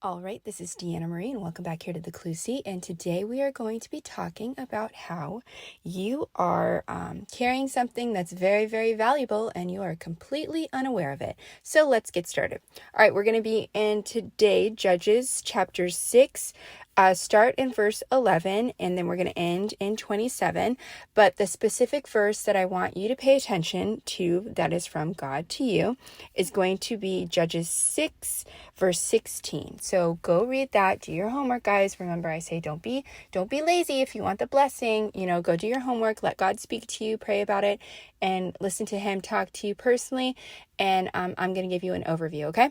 All right, this is Deanna Marie, and welcome back here to the Clue Seat. And today we are going to be talking about how you are carrying something that's very, very valuable and you are completely unaware of it. So let's get started. All right, we're going to be in today, Judges chapter 6. Start in verse 11, and then we're going to end in 27. But the specific verse that I want you to pay attention to, that is from God to you, is going to be Judges 6, verse 16. So go read that. Do your homework, guys. Remember, I say don't be lazy. If you want the blessing, go do your homework. Let God speak to you. Pray about it, and listen to Him talk to you personally. And I'm going to give you an overview. Okay.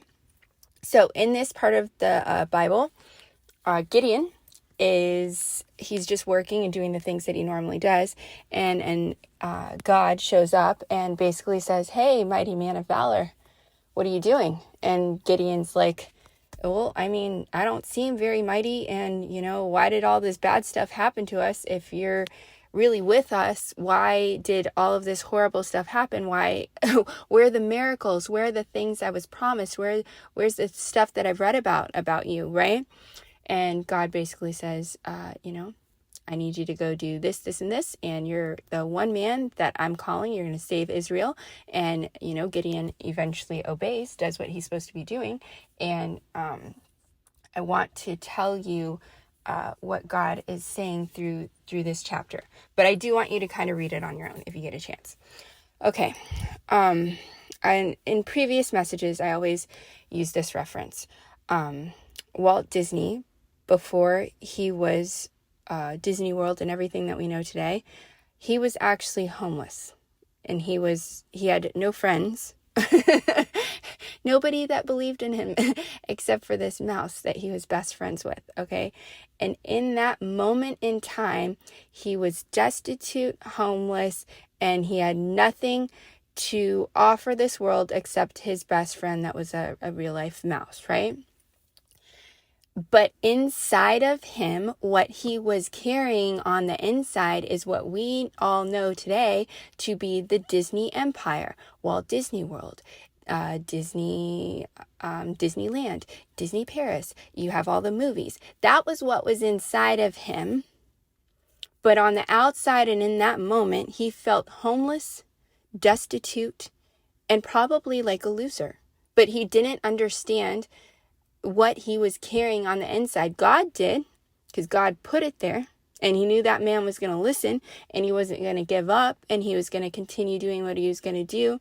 So in this part of the Bible, Gideon he's just working and doing the things that he normally does, and God shows up and basically says, "Hey, mighty man of valor, what are you doing?" And Gideon's like, "Well, I don't seem very mighty, and why did all this bad stuff happen to us? If you're really with us, why did all of this horrible stuff happen? Why where are the miracles? Where are the things I was promised? Where's the stuff that I've read about you?" Right? And God basically says, I need you to go do this, this, and this. And you're the one man that I'm calling. You're going to save Israel. And, Gideon eventually obeys, does what he's supposed to be doing. And I want to tell you what God is saying through this chapter. But I do want you to kind of read it on your own if you get a chance. Okay. And in previous messages, I always use this reference. Walt Disney, before he was Disney World and everything that we know today, he was actually homeless, and he had no friends, nobody that believed in him except for this mouse that he was best friends with. Okay. And in that moment in time, he was destitute, homeless, and he had nothing to offer this world except his best friend that was a real life mouse, right? But inside of him, what he was carrying on the inside is what we all know today to be the Disney Empire, Walt Disney World, Disneyland, Disney Paris. You have all the movies. That was what was inside of him. But on the outside and in that moment, he felt homeless, destitute, and probably like a loser. But he didn't understand what he was carrying on the inside. God did, because God put it there, and he knew that man was going to listen, and he wasn't going to give up, and he was going to continue doing what he was going to do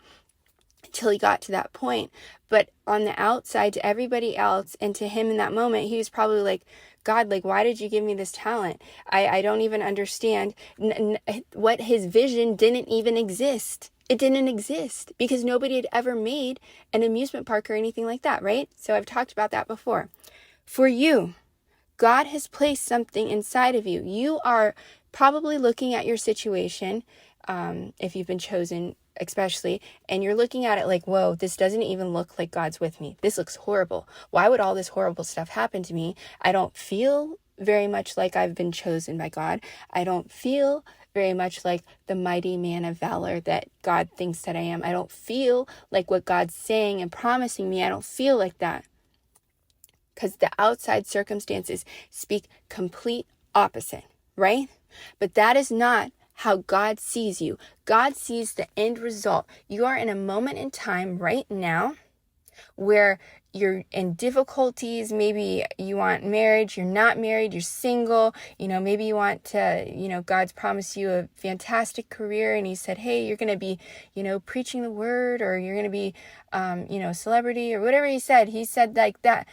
until he got to that point. But on the outside, to everybody else and to him in that moment, he was probably like, "God, like, why did you give me this talent? I don't even understand." What his vision didn't even exist. It didn't exist because nobody had ever made an amusement park or anything like that, right? So I've talked about that before. For you, God has placed something inside of you. You are probably looking at your situation, if you've been chosen especially, and you're looking at it like, whoa, this doesn't even look like God's with me. This looks horrible. Why would all this horrible stuff happen to me? I don't feel very much like I've been chosen by God. I don't feel very much like the mighty man of valor that God thinks that I am. I don't feel like what God's saying and promising me. I don't feel like that. Because the outside circumstances speak complete opposite, right? But that is not how God sees you. God sees the end result. You are in a moment in time right now where you're in difficulties. Maybe you want marriage, you're not married, you're single, maybe you want to, God's promised you a fantastic career, and he said, hey, you're going to be, preaching the word, or you're going to be, a celebrity, or whatever he said like that,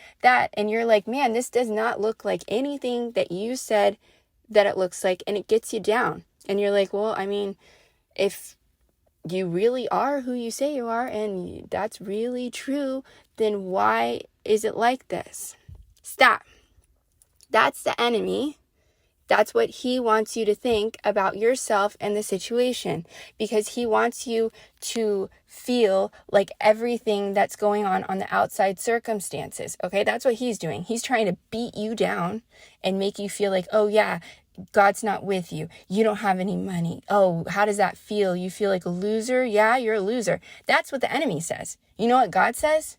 and you're like, man, this does not look like anything that you said that it looks like, and it gets you down. And you're like, well, if you really are who you say you are, and that's really true, then why is it like this? Stop. That's the enemy. That's what he wants you to think about yourself and the situation, because he wants you to feel like everything that's going on the outside circumstances. Okay, that's what he's doing. He's trying to beat you down and make you feel like, oh yeah, God's not with you. You don't have any money. Oh, how does that feel? You feel like a loser? Yeah, you're a loser. That's what the enemy says. You know what God says?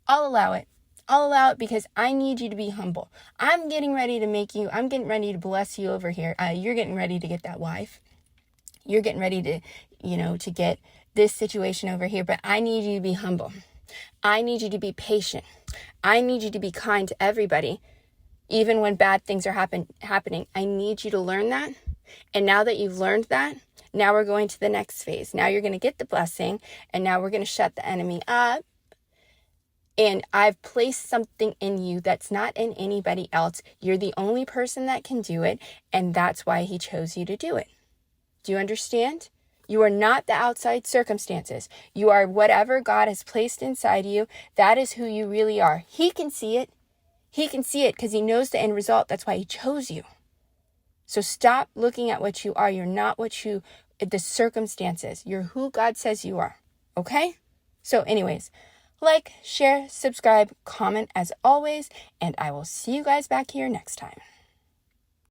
I'll allow it. I'll allow it because I need you to be humble. I'm getting ready to bless you over here. You're getting ready to get that wife. You're getting ready to, to get this situation over here, but I need you to be humble. I need you to be patient. I need you to be kind to everybody, even when bad things are happening. I need you to learn that. And now that you've learned that, now we're going to the next phase. Now you're going to get the blessing, and now we're going to shut the enemy up. And I've placed something in you that's not in anybody else. You're the only person that can do it, and that's why he chose you to do it. Do you understand? You are not the outside circumstances. You are whatever God has placed inside you. That is who you really are. He can see it. He can see it because he knows the end result. That's why he chose you. So stop looking at what you are. You're not the circumstances. You're who God says you are. Okay? So anyways, like, share, subscribe, comment as always, and I will see you guys back here next time.